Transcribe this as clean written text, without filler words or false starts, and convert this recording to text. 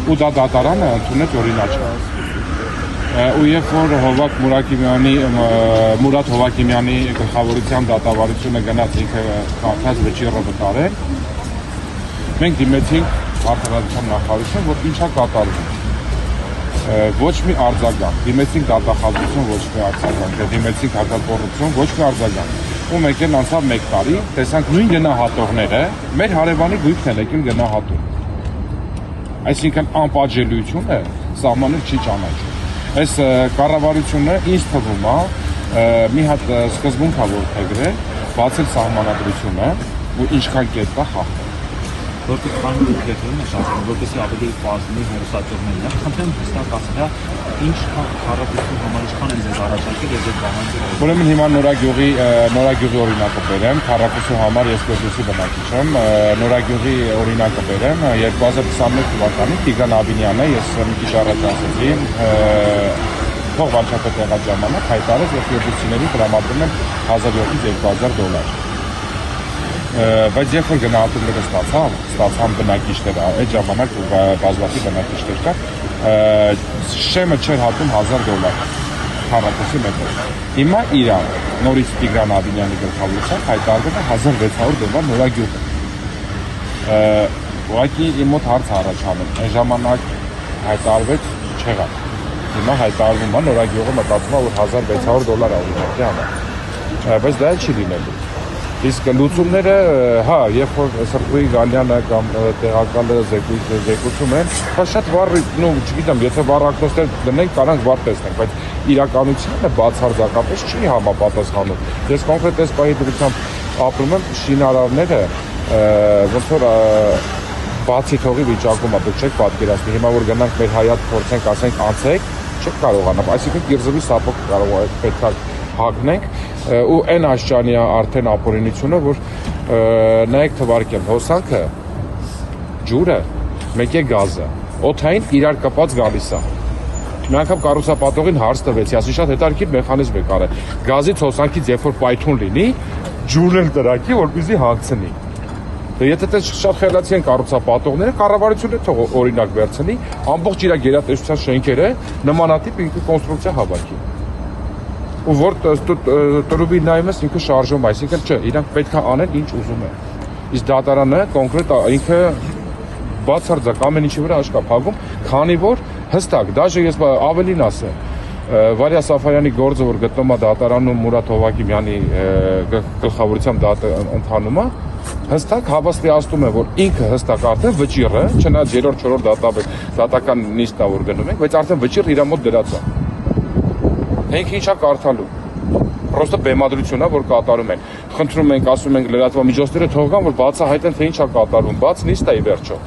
ու դա դատարանը ընդունեց օրինաչափ։ Ու երբ որ Մուրադ Հովակիմյանի գլխավորության դատավարությունը գնաց ինքը կարդաց վճիռը վտարել, մենք դիմեցինք Արդարադատության նախարարություն, որ ինչա կատարվում։ Ոչ մի արձագանք, դիմեցինք դատախազություն, ոչ մի արձագանք, դիմեցինք հակակոռուպցիոն, ոչ մի արձագանք։ Ու մեկ էլ անցավ 1 տարի, տեսանք նույն գնահատողները մեր հարևանի գույքն են եկել գնահատում։ Այսինքն անպատժելիությունը սահմանը չի ճանաչում։ Այս կառավարությունը ինձ թվում է մի հատ սկզբունք է որդեգրել, բացել սահմանադրությունը ու ինչքան կետք է խախտել։ Որպես կանոն կրետորն է շարժվում, որպեսզի ավելի պարզվի հեռուստաճյուղներն է, խնդրեմ հստակ ասել, ինչ քառակուսու համար ինչքան են ձեզ առաջարկել եւ ձեր պահանջները։ Ուրեմն հիմա Նորագյուղի օրինակը բերեմ, քառակուսու համար ես Կոտրոսի բնակիչ եմ, Նորագյուղի օրինակը բերեմ, 2021 թվականին Տիգրան Աբինյանը, ես մի քիչ առաջ ասեցի, փող վարչապետ եղած ժամանակ հայտարարեց, որ ֆիրդուսիների տրամադրում են $1000-2000։ Բայց երբ որ գնահատումները ստացան բնակիչներ, այդ ժամանակ բազմաթիվ բնակիչներ կա, շեմը չէր հատում $1000 քառակուսի մետր։ Հիմա իրան նորից Տիգրան Աբինյանի գլխավորությամբ հայտարարվել է $1600 Նորագյուղը։ Ուղղակի իմ մոտ հարց առաջանում, այն ժամանակ հայտարարվեց չեղավ։ Հիմա հայտարարվում է Նորագյուղը մտածում է, որ $1600 օրինակի համար։ Բայց դա չի լինելու։ Իսկ լուծումները, հա, երբ որ Սրբուի Գալյանը կամ տեղակալը զեկուցում են, հա շատ վառ, չգիտեմ, եթե վառ ակնոցներ դնենք, կարանք վառ տեսնենք, բայց իրականությանը բացարձակապես չի համապատասխանում։ Ես կոնկրետ այս պահի դրությամբ ապրում եմ շինարարները, ոնց որ բացի թողի վիճակում է, դուք չեք պատկերացնի, հիմա որ գնանք մեր հայատ փորձենք, ասենք անցեք, չեք կարողանա, այսինքն Կիրզովի սապոկ կարող է պետք է հագնենք ու այն աշճանի արդեն ապօրինությունը, որ նայեք թվարկեմ, հոսանքը, ջուրը, մեկ է գազը, օդային իրար կպած գալիս է։ Մի անգամ կառուցապատողին հարց տվեցի, ասի շատ հետաքրքիր մեխանիզմ է կարել։ Գազից հոսանքից երբ որ պայթուն լինի, ջուրն էլ տրակի, որպեսզի հագցնի։ Եթե դες շատ խելացի են կառուցապատողները, կառավարությունը թող օրինակ վերցնի, ամբողջ իր գերատեսչության շենքերը նմանատիպ ինքը կոնստրուկցիա հավաքի։ Ու որ տրուբի նայում ես ինքը շարժում, այսինքն չէ, իրանք պետք է անեն ինչ ուզում են։ Իսկ դատարանը կոնկրետ ինքը բացարձակ ամեն ինչի վրա աշկա փակում, քանի որ հստակ, դաժե ես ավելին ասեմ, Վարյա Սաֆարյանի գործը, որ գտնում է դատարանում Մուրադ Հովակիմյանի գլխավորությամբ ընթանում է, հստակ հավաստիացնում է, որ ինքը հստակ արդեն վճիռը, չնայած 3-4 դատական նիստն որ գնում ենք, բայց արդեն վճիռ իր մոտ դրած է։ Մենք ինչա կարդալու։ Պրոստը բեմադրություն է, որ կատարում են։ Խնդրում ենք, ասում ենք լրատվամիջոցները թողան, որ բացահայտեն, թե ինչա կատարվում, բաց նիստ է ի վերջո։